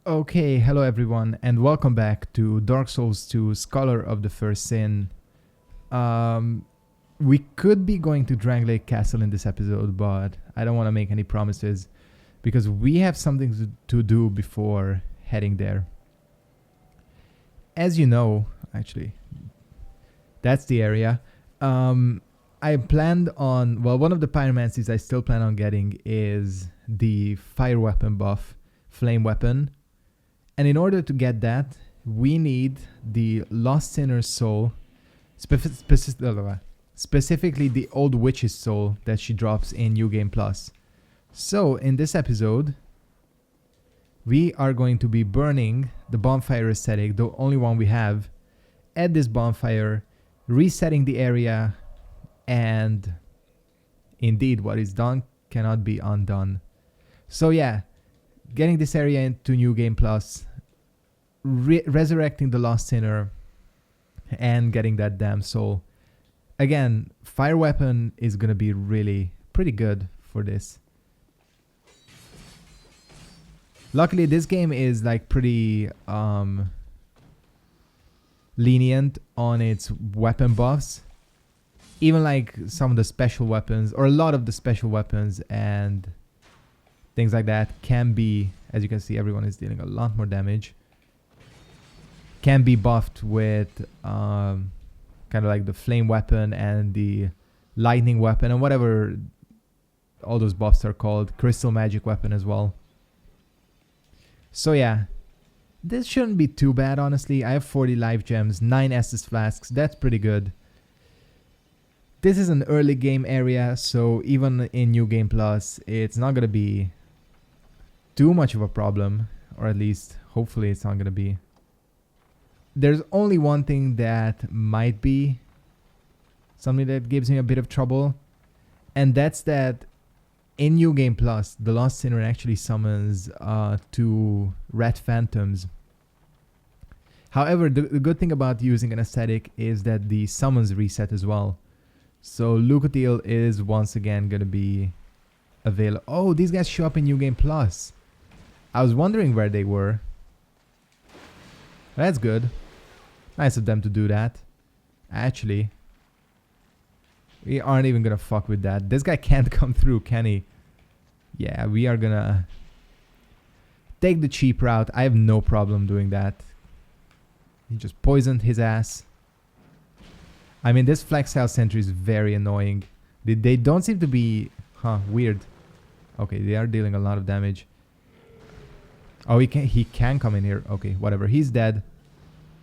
Okay, hello everyone, and welcome back to Dark Souls 2 Scholar of the First Sin. We could be going to Lake Castle in this episode, but I don't want to make any promises because we have something to do before heading there. As you know, actually, that's the area. I planned on, one of the pyromancies I still plan on getting is the fire weapon buff, flame weapon. And in order to get that, we need the Lost Sinner's Soul, specifically the Old Witch's Soul that she drops in New Game Plus. So in this episode, we are going to be burning the bonfire ascetic, the only one we have, at this bonfire, resetting the area, and indeed what is done cannot be undone. So yeah, getting this area into New Game Plus, resurrecting the Lost Sinner, and getting that damn soul. Again, fire weapon is gonna be really pretty good for this. Luckily, this game is like pretty lenient on its weapon buffs. Even like some of the special weapons, or a lot of the special weapons and things like that can be, as you can see, everyone is dealing a lot more damage. Can be buffed with kind of like the flame weapon and the lightning weapon and whatever all those buffs are called. Crystal magic weapon as well. So yeah, this shouldn't be too bad, honestly. I have 40 life gems, 9 Estus flasks. That's pretty good. This is an early game area, so even in New Game Plus, it's not going to be too much of a problem. Or at least, hopefully it's not going to be. There's only one thing that might be something that gives me a bit of trouble. And that's that in New Game Plus, the Lost Sinner actually summons 2 red phantoms. However, the good thing about using an ascetic is that the summons reset as well. So Lucatiel is once again going to be available. Oh, these guys show up in New Game Plus. I was wondering where they were. That's good. Nice of them to do that. Actually, we aren't even going to fuck with that. This guy can't come through, can he? Yeah, we are going to take the cheap route. I have no problem doing that. He just poisoned his ass. I mean, this Flexile Sentry is very annoying. They don't seem to be... weird. Okay, they are dealing a lot of damage. Oh, he can come in here. Okay, whatever. He's dead.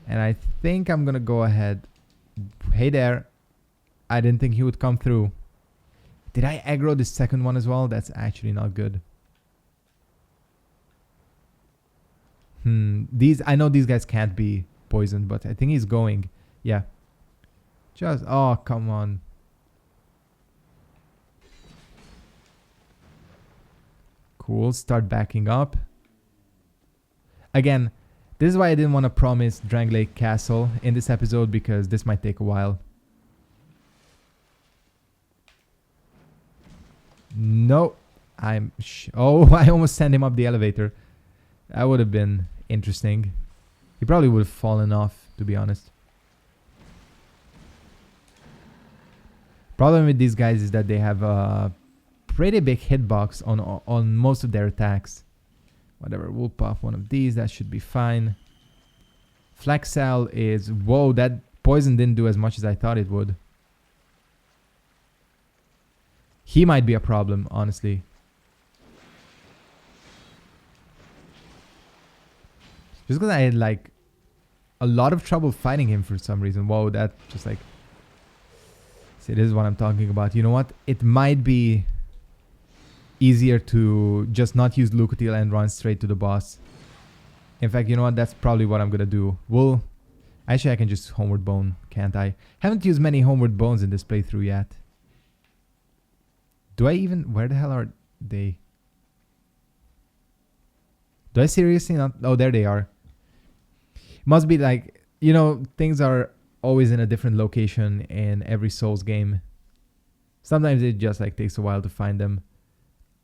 And I think I'm gonna go ahead. Hey there. I didn't think he would come through. Did I aggro the second one as well? That's actually not good. I know these guys can't be poisoned, but I think he's going. Yeah. Oh, come on. Cool. Start backing up. Again, this is why I didn't want to promise Lake Castle in this episode, because this might take a while. No. I almost sent him up the elevator. That would have been interesting. He probably would have fallen off, to be honest. Problem with these guys is that they have a pretty big hitbox on most of their attacks. Whatever, we'll pop one of these. That should be fine. Flexile is... Whoa, that poison didn't do as much as I thought it would. He might be a problem, honestly. Just because I had like a lot of trouble fighting him for some reason. Whoa, that just like... See, this is what I'm talking about. You know what? It might be easier to just not use Lucatiel and run straight to the boss. In fact, you know what? That's probably what I'm gonna do. Actually, I can just Homeward Bone, can't I? Haven't used many Homeward Bones in this playthrough yet. Do I even... Where the hell are they? Do I seriously not... Oh, there they are. Must be like... You know, things are always in a different location in every Souls game. Sometimes it just like takes a while to find them.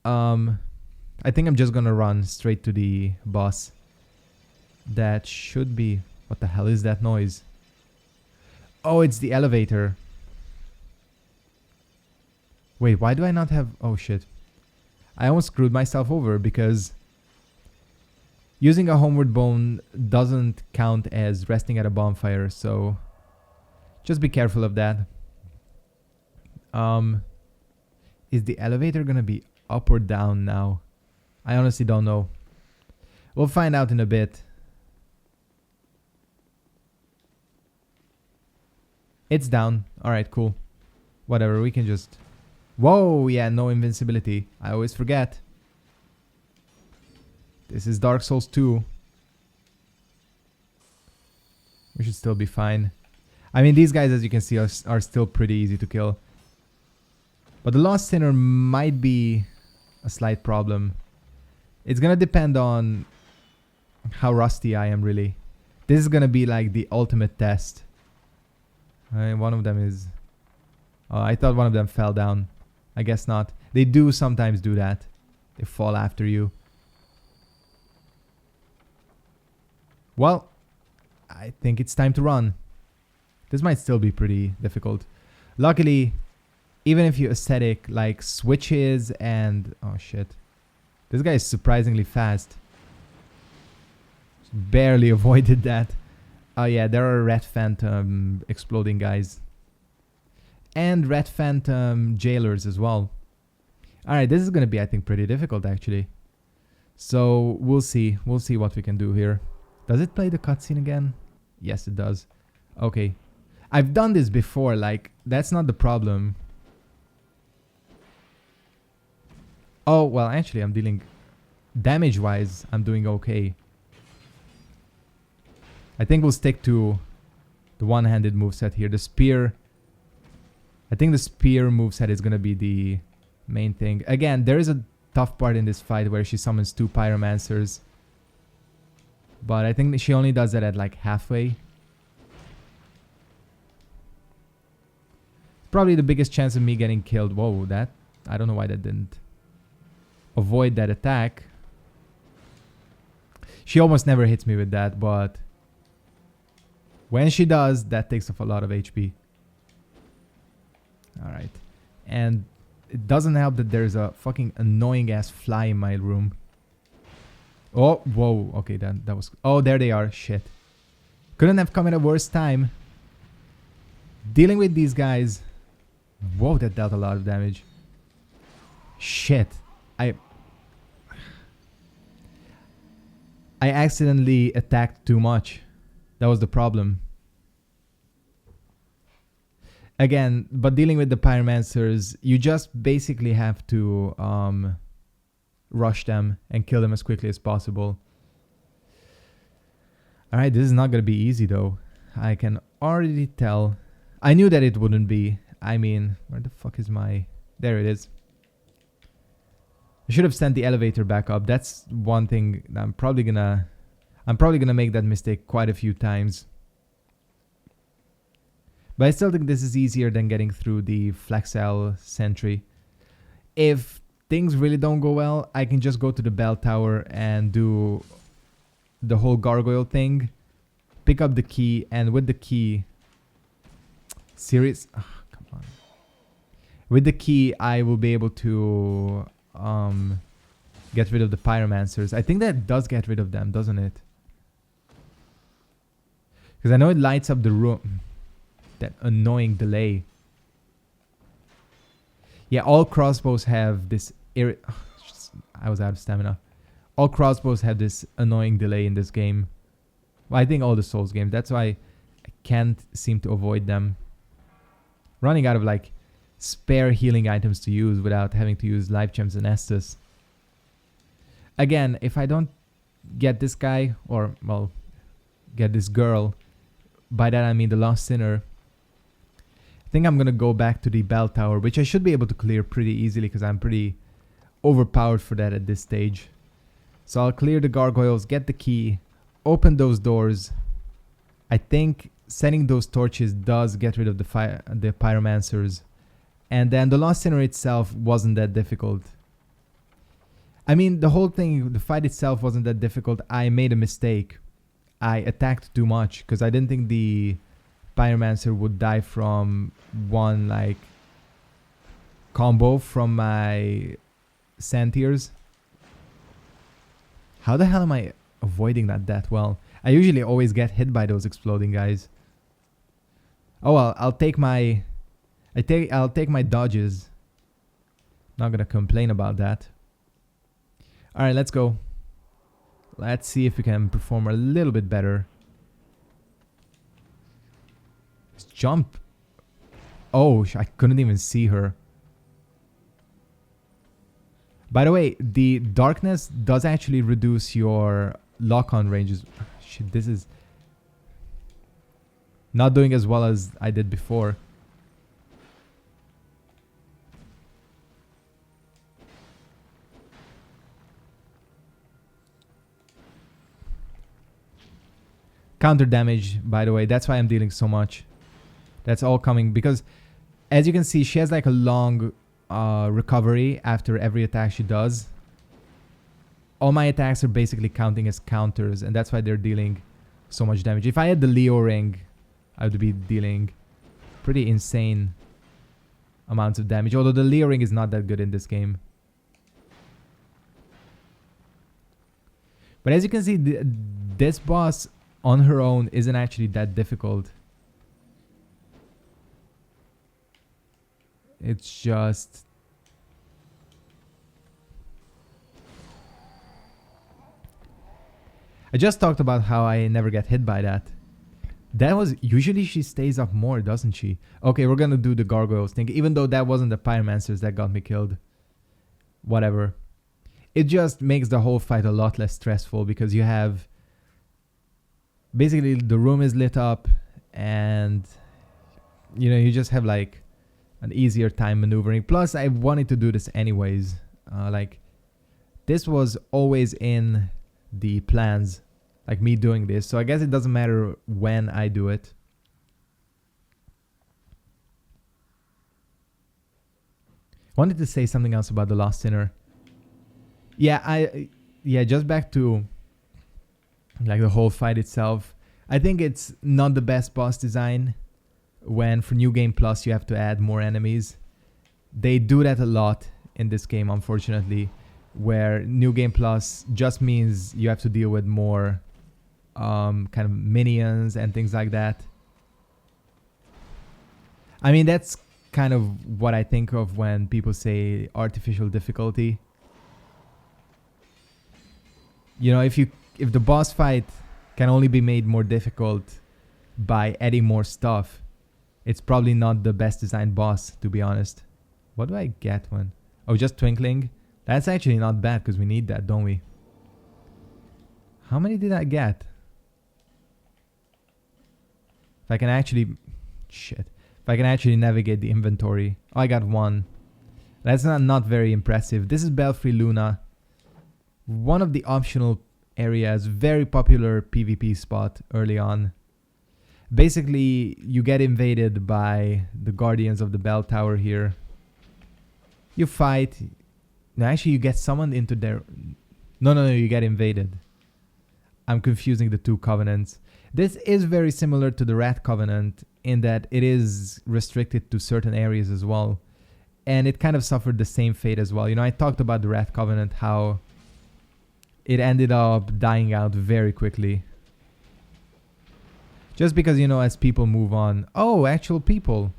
I think I'm just gonna run straight to the boss. That should be... What the hell is that noise? Oh, it's the elevator. Wait, why do I not have... Oh, shit. I almost screwed myself over because using a homeward bone doesn't count as resting at a bonfire, so just be careful of that. Is the elevator gonna be up or down now? I honestly don't know. We'll find out in a bit. It's down. Alright, cool. Whatever, we can just... Whoa, yeah, no invincibility. I always forget. This is Dark Souls 2. We should still be fine. I mean, these guys, as you can see, are still pretty easy to kill. But the Lost Sinner might be a slight problem. It's gonna depend on how rusty I am, really. This is gonna be like the ultimate test. One of them is... I thought one of them fell down. I guess not. They do sometimes do that. They fall after you. Well, I think it's time to run. This might still be pretty difficult. Luckily, even if you ascetic like switches and... Oh shit. This guy is surprisingly fast. Just barely avoided that. Oh yeah, there are Red Phantom exploding guys. And Red Phantom jailers as well. Alright, this is going to be, I think, pretty difficult actually. So we'll see. We'll see what we can do here. Does it play the cutscene again? Yes, it does. Okay. I've done this before, like, that's not the problem. Oh, well, actually, I'm dealing... Damage-wise, I'm doing okay. I think we'll stick to the one-handed moveset here. The spear... I think the spear moveset is going to be the main thing. Again, there is a tough part in this fight where she summons 2 pyromancers. But I think she only does that at like halfway. Probably the biggest chance of me getting killed. Whoa, that... I don't know why that didn't avoid that attack. She almost never hits me with that, but when she does, that takes off a lot of HP. Alright. And it doesn't help that there's a fucking annoying ass fly in my room. Oh, whoa. Okay, that was... Oh, there they are. Shit. Couldn't have come at a worse time. Dealing with these guys... Whoa, that dealt a lot of damage. Shit. I accidentally attacked too much. That was the problem. Again, but dealing with the pyromancers, you just basically have to rush them and kill them as quickly as possible. Alright, this is not gonna be easy though. I can already tell. I knew that it wouldn't be. I mean, where the fuck is my... There it is. I should have sent the elevator back up. That's one thing that I'm probably gonna make that mistake quite a few times. But I still think this is easier than getting through the Flexel sentry. If things really don't go well, I can just go to the bell tower and do the whole gargoyle thing. Pick up the key, and with the key... Serious? Oh, come on. With the key, I will be able to get rid of the pyromancers. I think that does get rid of them, doesn't it? Because I know it lights up the room. That annoying delay. Yeah, all crossbows have this... I was out of stamina. All crossbows have this annoying delay in this game. Well, I think all the Souls games. That's why I can't seem to avoid them. Running out of like spare healing items to use without having to use life gems and Estus. Again, if I don't get this guy, or well, get this girl, by that I mean the Lost Sinner, I think I'm gonna go back to the bell tower, which I should be able to clear pretty easily because I'm pretty overpowered for that at this stage. So I'll clear the gargoyles, get the key, open those doors. I think setting those torches does get rid of the pyromancers. And then the Lost Sinner itself wasn't that difficult. I mean, the whole thing, the fight itself wasn't that difficult. I made a mistake. I attacked too much because I didn't think the Pyromancer would die from one like combo from my Sentiers. How the hell am I avoiding that well? I usually always get hit by those exploding guys. Oh well, I'll take my dodges. Not gonna complain about that. Alright, let's go. Let's see if we can perform a little bit better. Let's jump. Oh, I couldn't even see her. By the way, the darkness does actually reduce your lock-on ranges. Shit, this is not doing as well as I did before. Counter damage, by the way, that's why I'm dealing so much. That's all coming because, as you can see, she has like a long recovery after every attack she does. All my attacks are basically counting as counters, and that's why they're dealing so much damage. If I had the Leo ring, I would be dealing pretty insane amounts of damage, although the Leo ring is not that good in this game. But as you can see, this boss on her own isn't actually that difficult. It's just... I just talked about how I never get hit by that. That was... Usually she stays up more, doesn't she? Okay, we're gonna do the Gargoyles thing, even though that wasn't the Pyromancers that got me killed. Whatever. It just makes the whole fight a lot less stressful because you have... Basically, the room is lit up and... You know, you just have like an easier time maneuvering. Plus, I wanted to do this anyways. Like, this was always in the plans. Like, me doing this. So I guess it doesn't matter when I do it. Wanted to say something else about the Lost Sinner. Yeah, just back to like the whole fight itself. I think it's not the best boss design when for New Game Plus you have to add more enemies. They do that a lot in this game, unfortunately, where New Game Plus just means you have to deal with more kind of minions and things like that. I mean, that's kind of what I think of when people say artificial difficulty. You know, if the boss fight can only be made more difficult by adding more stuff, it's probably not the best designed boss, to be honest. What do I get when... Oh, just Twinkling? That's actually not bad because we need that, don't we? How many did I get? If I can actually... Shit. If I can actually navigate the inventory. Oh, I got one. That's not very impressive. This is Belfry Luna. One of the optional areas. Very popular PvP spot early on. Basically, you get invaded by the Guardians of the Bell Tower here. You fight. No, actually, you get summoned into their... No, you get invaded. I'm confusing the two covenants. This is very similar to the Rat Covenant in that it is restricted to certain areas as well. And it kind of suffered the same fate as well. You know, I talked about the Rat Covenant, how it ended up dying out very quickly. Just because, you know, as people move on... Oh, actual people.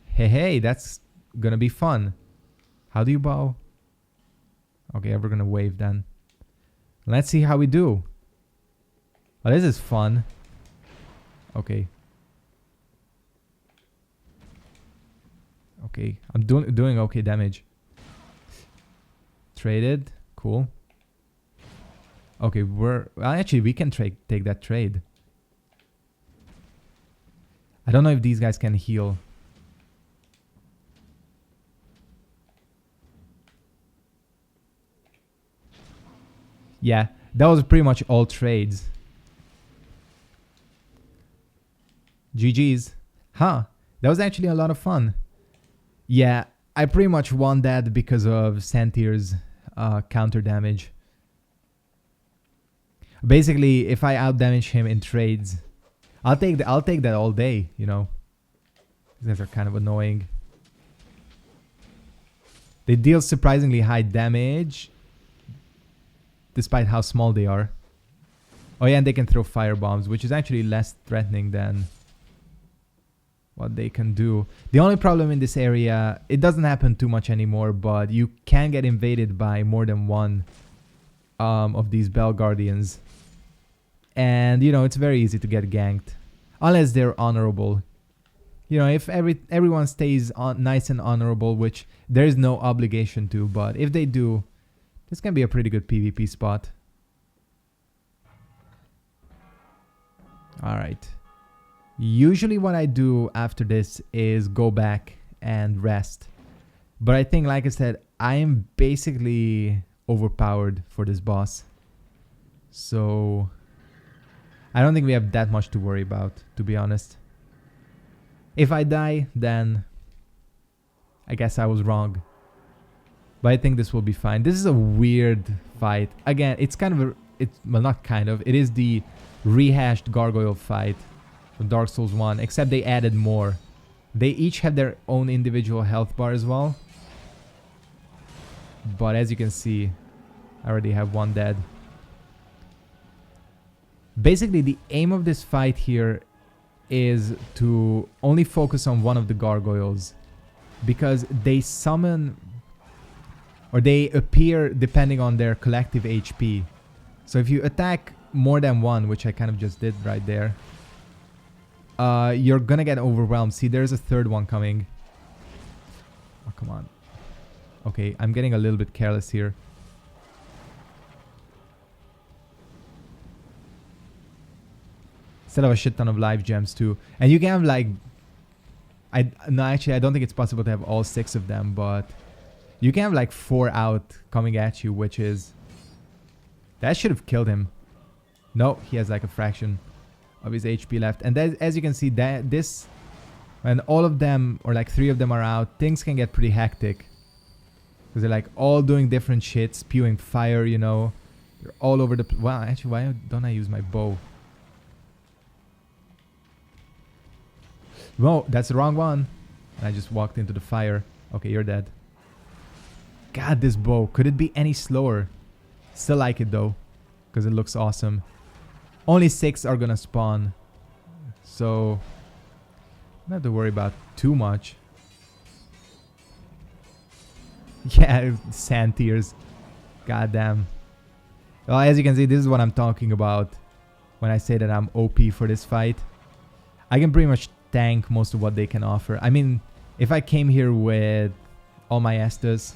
Hey, that's gonna be fun. How do you bow? Okay, we're gonna wave then. Let's see how we do. Oh, this is fun. Okay. Okay, I'm doing okay damage. Traded. Cool. Okay, well, actually, we can take that trade. I don't know if these guys can heal. Yeah, that was pretty much all trades. GG's. Huh, that was actually a lot of fun. Yeah, I pretty much won that because of Sentier's counter damage. Basically, if I outdamage him in trades, I'll take that all day, you know. These guys are kind of annoying. They deal surprisingly high damage, despite how small they are. Oh yeah, and they can throw fire bombs, which is actually less threatening than what they can do. The only problem in this area, it doesn't happen too much anymore, but you can get invaded by more than one of these Bell Guardians. And, you know, it's very easy to get ganked. Unless they're honorable. You know, if everyone stays nice and honorable, which there is no obligation to, but if they do, this can be a pretty good PvP spot. Alright. Usually what I do after this is go back and rest. But I think, like I said, I am basically overpowered for this boss. So I don't think we have that much to worry about, to be honest. If I die, then I guess I was wrong. But I think this will be fine. This is a weird fight. Again, it's kind of well, not kind of. It is the rehashed Gargoyle fight from Dark Souls 1, except they added more. They each have their own individual health bar as well. But as you can see, I already have one dead. Basically, the aim of this fight here is to only focus on one of the Gargoyles, because they summon, or they appear depending on their collective HP. So if you attack more than one, which I kind of just did right there, you're gonna get overwhelmed. See, there's a third one coming. Oh, come on. Okay, I'm getting a little bit careless here. Instead of a shit ton of life gems too. And you can have like... No, actually, I don't think it's possible to have all 6 of them, but... You can have like 4 out coming at you, which is... That should have killed him. No, he has like a fraction of his HP left. And that, as you can see, that this... When all of them, or like 3 of them are out, things can get pretty hectic. Because they're like all doing different shit, spewing fire, you know. They're all over the... Wow, actually, why don't I use my bow? Whoa, that's the wrong one. I just walked into the fire. Okay, you're dead. God, this bow. Could it be any slower? Still like it though, because it looks awesome. Only 6 are gonna spawn, so don't have to worry about too much. Yeah, sand tears. God damn. Well, as you can see, this is what I'm talking about when I say that I'm OP for this fight. I can pretty much tank most of what they can offer. I mean, if I came here with all my Estus,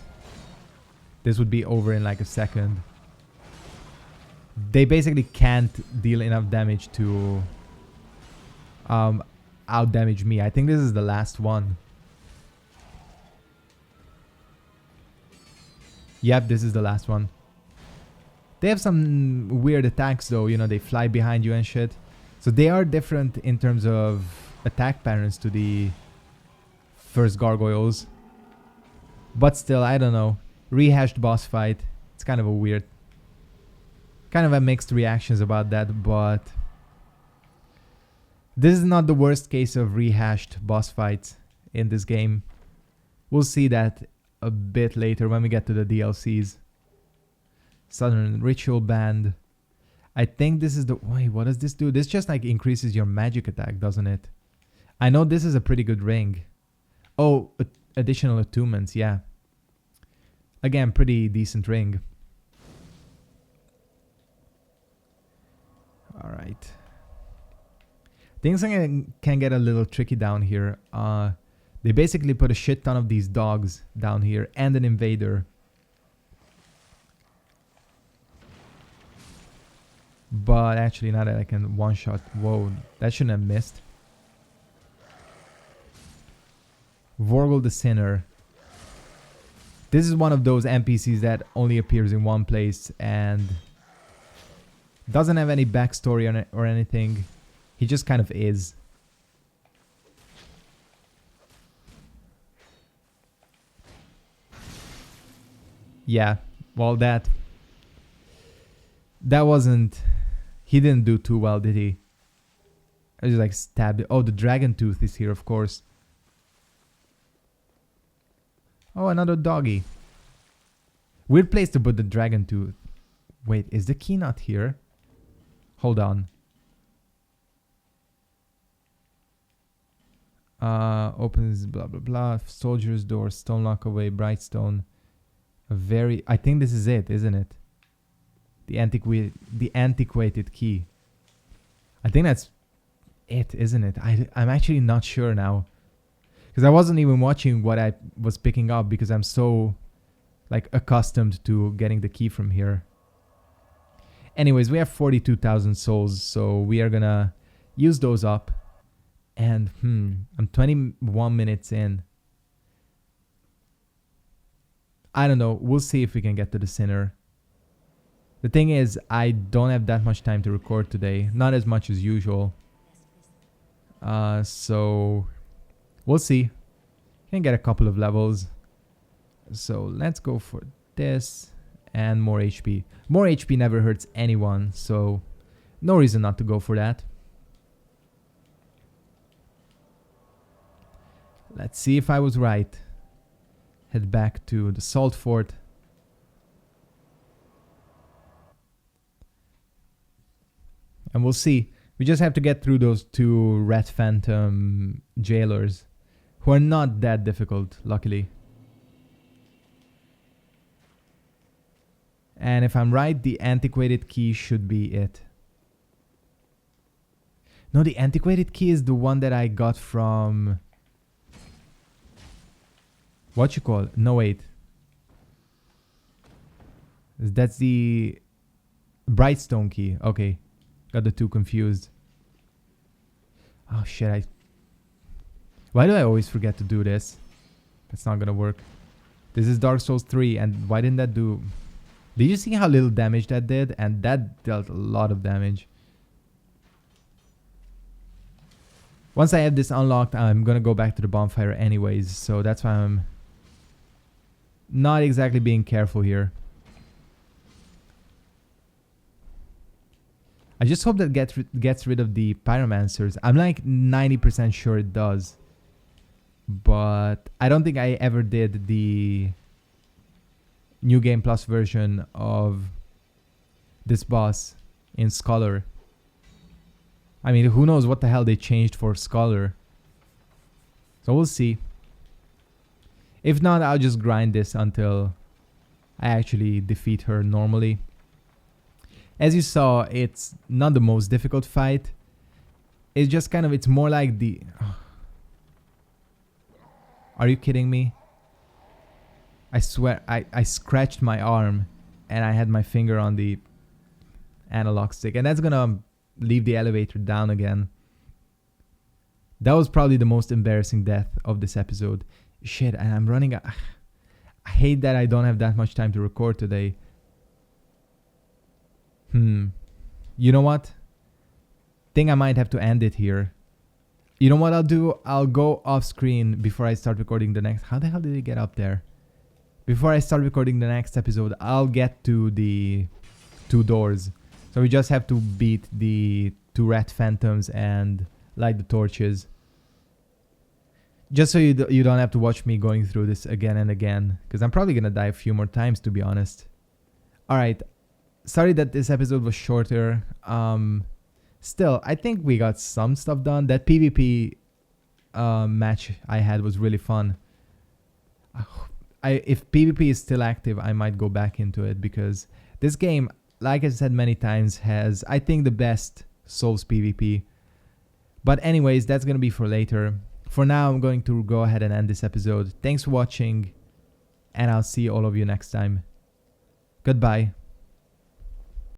this would be over in like a second. They basically can't deal enough damage to out damage me. I think this is the last one. Yep, this is the last one. They have some weird attacks though, you know, they fly behind you and shit. So they are different in terms of attack patterns to the first Gargoyles. But still, I don't know. Rehashed boss fight. It's kind of a weird... Kind of a mixed reactions about that, but... This is not the worst case of rehashed boss fights in this game. We'll see that a bit later when we get to the DLCs. Southern Ritual Band. I think this is the... Wait, what does this do? This just like increases your magic attack, doesn't it? I know this is a pretty good ring. Oh, additional attunements, yeah. Again, pretty decent ring. Alright. Things can get a little tricky down here. They basically put a shit ton of these dogs down here and an invader. But actually, now that I can one-shot... Whoa, that shouldn't have missed. Vorgel the Sinner. This is one of those NPCs that only appears in one place and doesn't have any backstory or anything. He just kind of is. Yeah, well that wasn't He didn't do too well, did he? I just like stabbed it. Oh, the dragon tooth is here, of course. Oh, another doggy. Weird place to put the dragon tooth. Wait, is the key not here? Hold on. Opens blah blah blah. Soldier's door. Stone lock away. Bright stone. I think this is it, isn't it? The antiquated key. I think that's it, isn't it? I'm actually not sure now. Because I wasn't even watching what I was picking up because I'm so like accustomed to getting the key from here. Anyways, we have 42,000 souls, so we are gonna use those up. And I'm 21 minutes in. I don't know. We'll see if we can get to the sinner. The thing is, I don't have that much time to record today. Not as much as usual. So we'll see. Can get a couple of levels. So let's go for this and more HP. More HP never hurts anyone, so no reason not to go for that. Let's see if I was right. Head back to the Salt Fort. And we'll see. We just have to get through those 2 Red Phantom jailers, who are not that difficult, luckily. And if I'm right, the antiquated key should be it. No, the antiquated key is the one that I got from... What you call it? No, wait. That's the Brightstone key. Okay. Got the 2 confused. Oh shit, why do I always forget to do this? That's not gonna work. This is Dark Souls 3, and why didn't that do... Did you see how little damage that did? And that dealt a lot of damage. Once I have this unlocked, I'm gonna go back to the bonfire anyways, so that's why I'm not exactly being careful here. I just hope that gets rid of the pyromancers. I'm like 90% sure it does. But I don't think I ever did the New Game Plus version of this boss in Scholar. I mean, who knows what the hell they changed for Scholar. So we'll see. If not, I'll just grind this until I actually defeat her normally. As you saw, it's not the most difficult fight. It's just kind of, it's more like the... Are you kidding me? I swear, I scratched my arm and I had my finger on the analog stick. And that's gonna leave the elevator down again. That was probably the most embarrassing death of this episode. Shit, and I'm running... I hate that I don't have that much time to record today. You know what? Think I might have to end it here. You know what I'll do? I'll go off screen before I start recording the next... How the hell did he get up there? Before I start recording the next episode, I'll get to the 2 doors. So we just have to beat the 2 rat phantoms and light the torches. Just so you don't have to watch me going through this again and again. Because I'm probably going to die a few more times, to be honest. Alright. Sorry that this episode was shorter. Still, I think we got some stuff done. That PvP match I had was really fun. If PvP is still active, I might go back into it. Because this game, like I said many times, has, I think, the best Souls PvP. But anyways, that's going to be for later. For now, I'm going to go ahead and end this episode. Thanks for watching, and I'll see all of you next time. Goodbye.